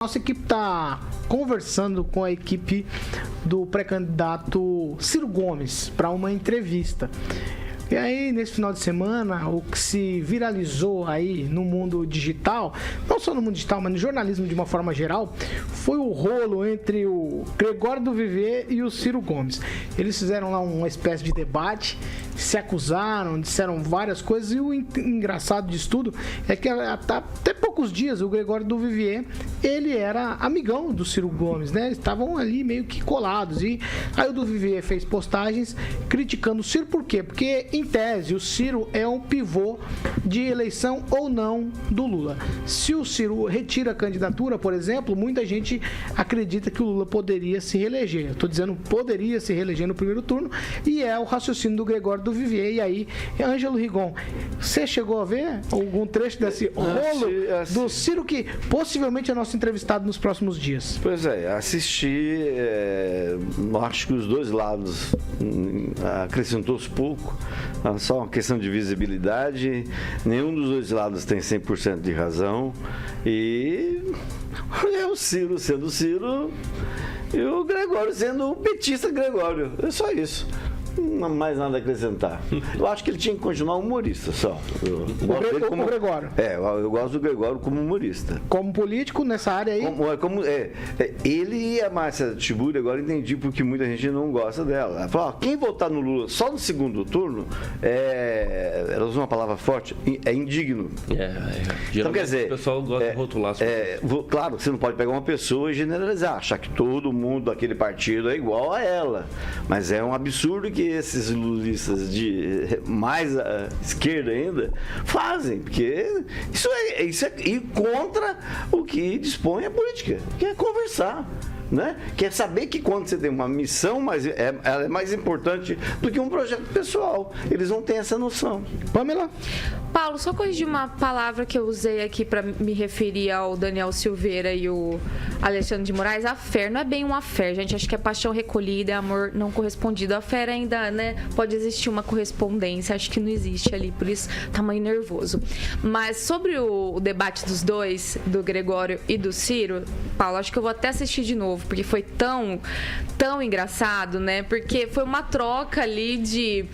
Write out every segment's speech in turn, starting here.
Nossa equipe está conversando com a equipe do pré-candidato Ciro Gomes para uma entrevista. E aí, nesse final de semana, o que se viralizou aí no mundo digital, não só no mundo digital, mas no jornalismo de uma forma geral, foi o rolo entre o Gregório do Vivier e o Ciro Gomes. Eles fizeram lá uma espécie de debate, se acusaram, disseram várias coisas, e o engraçado disso tudo é que até poucos dias o Gregório do Vivier, ele era amigão do Ciro Gomes, né? Eles estavam ali meio que colados, e aí o do Vivier fez postagens criticando o Ciro. Por quê? Porque, em tese, o Ciro é um pivô de eleição ou não do Lula. Se o Ciro retira a candidatura, por exemplo, muita gente acredita que o Lula poderia se reeleger. Eu estou dizendo poderia se reeleger no primeiro turno, e é o raciocínio do Gregório do Vivier. E aí, Ângelo Rigon, você chegou a ver algum trecho desse rolo do Ciro, que possivelmente é nosso entrevistado nos próximos dias? Pois é, assisti, acho que os dois lados acrescentou-se pouco, só uma questão de visibilidade, nenhum dos dois lados tem 100% de razão, e é o Ciro sendo o Ciro e o Gregório sendo o petista Gregório, é só isso. Não há mais nada a acrescentar. Eu acho que ele tinha que continuar humorista só. O Gregório. Eu gosto do Gregório como humorista. Como político nessa área aí? Ele e a Márcia Tiburi, agora entendi porque muita gente não gosta dela. Ela fala, quem votar no Lula só no segundo turno, ela usa uma palavra forte, é indigno. Então, quer dizer, o pessoal gosta de rotular. Claro, você não pode pegar uma pessoa e generalizar, achar que todo mundo daquele partido é igual a ela. Mas é um absurdo que esses lulistas de mais à esquerda ainda fazem, porque isso é ir contra o que dispõe a política, que é conversar, né? Quer saber que quando você tem uma missão, ela é mais importante do que um projeto pessoal. Eles não têm essa noção. Pamela? Paulo, só corrigir uma palavra que eu usei aqui para me referir ao Daniel Silveira e o Alexandre de Moraes. Affair não é bem um affair, gente. Acho que é paixão recolhida, é amor não correspondido. Affair ainda, né? Pode existir uma correspondência. Acho que não existe ali, por isso tamanho nervoso. Mas sobre o debate dos dois, do Gregório e do Ciro, Paulo, acho que eu vou até assistir de novo, porque foi tão engraçado, né? Porque foi uma troca ali de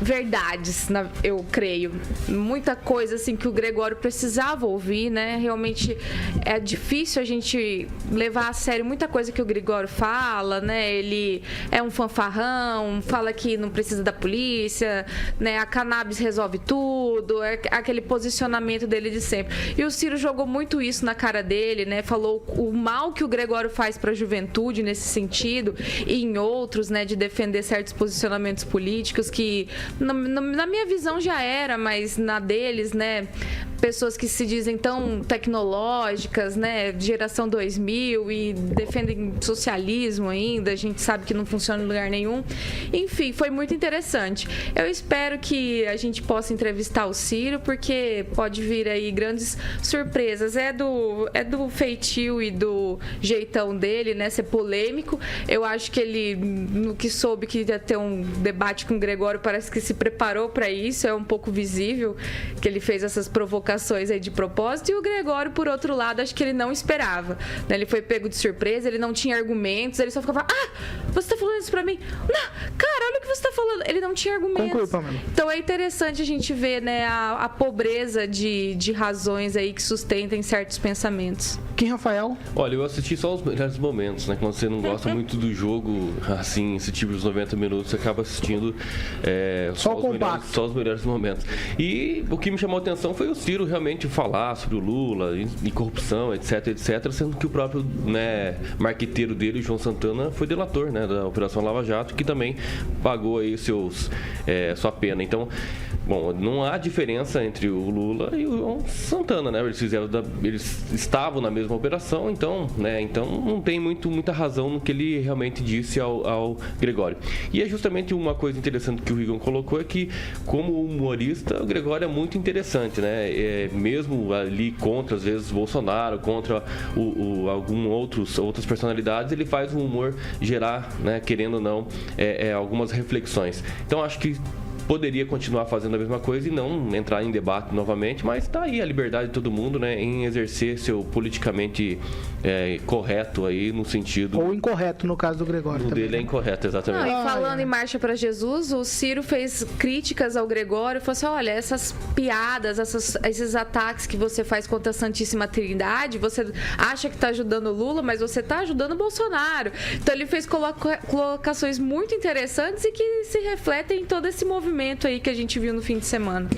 verdades, eu creio. Muita coisa assim que o Gregório precisava ouvir, né? Realmente é difícil a gente levar a sério muita coisa que o Gregório fala, né? Ele é um fanfarrão, fala que não precisa da polícia, né? A cannabis resolve tudo, é aquele posicionamento dele de sempre. E o Ciro jogou muito isso na cara dele, né? Falou o mal que o Gregório faz para a juventude nesse sentido e em outros, né? De defender certos posicionamentos políticos que na minha visão já era, mas na deles, né, pessoas que se dizem tão tecnológicas, né, geração 2000 e defendem socialismo ainda, a gente sabe que não funciona em lugar nenhum. Enfim, foi muito interessante. Eu espero que a gente possa entrevistar o Ciro, porque pode vir aí grandes surpresas. É do feitio e do jeitão dele, né, ser polêmico. Eu acho que ele, no que soube que ia ter um debate com o Gregório, parece que se preparou para isso, é um pouco visível que ele fez essas provocações aí de propósito, e o Gregório, por outro lado, acho que ele não esperava, né? Ele foi pego de surpresa, ele não tinha argumentos, ele só ficava, você tá falando isso pra mim? Não, cara, olha o que você tá falando. Ele não tinha argumentos. Conclui, Pamela. Então é interessante a gente ver, né, a pobreza de razões aí que sustentem certos pensamentos. Quem, Rafael? Olha, eu assisti só os melhores momentos, né? Quando você não gosta muito do jogo, assim, esse tipo de 90 minutos, você acaba assistindo só os melhores momentos. E o que me chamou a atenção foi o Ciro realmente falar sobre o Lula e corrupção, etc, sendo que o próprio, né, marqueteiro dele, João Santana, foi delator, né, da Operação Lava Jato, que também pagou aí sua pena. Então, bom, não há diferença entre o Lula e o João Santana, né? Eles estavam na mesma operação, então não tem muita razão no que ele realmente disse ao Gregório. E é justamente uma coisa interessante que o Rigon colocou, é que, como humorista, o Gregório é muito interessante, né? Mesmo ali contra, às vezes, Bolsonaro, contra outras personalidades, ele faz o humor gerar, né, querendo ou não, algumas reflexões. Então, acho que poderia continuar fazendo a mesma coisa e não entrar em debate novamente, mas está aí a liberdade de todo mundo, né, em exercer seu politicamente correto aí no sentido... Ou incorreto, no caso do Gregório. O dele é incorreto, exatamente. Não, e falando em Marcha para Jesus, o Ciro fez críticas ao Gregório, falou assim, olha, essas piadas, esses ataques que você faz contra a Santíssima Trindade, você acha que está ajudando o Lula, mas você está ajudando o Bolsonaro. Então ele fez colocações muito interessantes e que se refletem em todo esse movimento aí que a gente viu no fim de semana.